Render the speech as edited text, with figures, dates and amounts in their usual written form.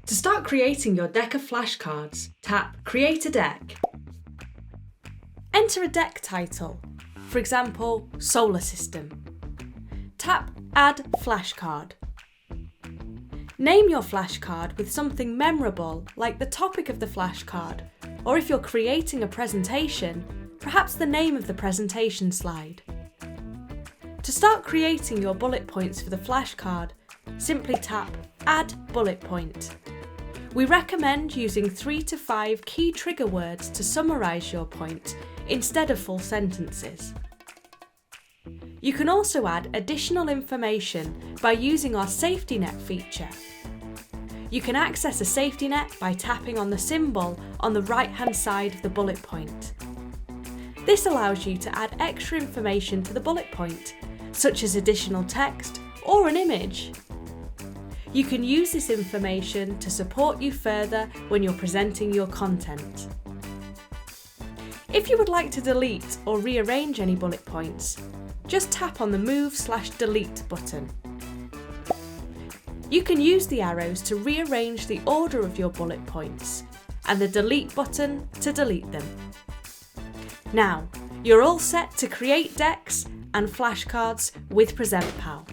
To start creating your deck of flashcards, tap Create a Deck. Enter a deck title, for example, Solar System. Tap Add Flashcard. Name your flashcard with something memorable like the topic of the flashcard, or if you're creating a presentation, perhaps the name of the presentation slide. To start creating your bullet points for the flashcard, simply tap Add Bullet Point. We recommend using 3 to 5 key trigger words to summarise your point instead of full sentences. You can also add additional information by using our safety net feature. You can access a safety net by tapping on the symbol on the right-hand side of the bullet point. This allows you to add extra information to the bullet point, such as additional text or an image. You can use this information to support you further when you're presenting your content. If you would like to delete or rearrange any bullet points, just tap on the Move/Delete button. You can use the arrows to rearrange the order of your bullet points and the Delete button to delete them. Now, you're all set to create decks and flashcards with PresentPal.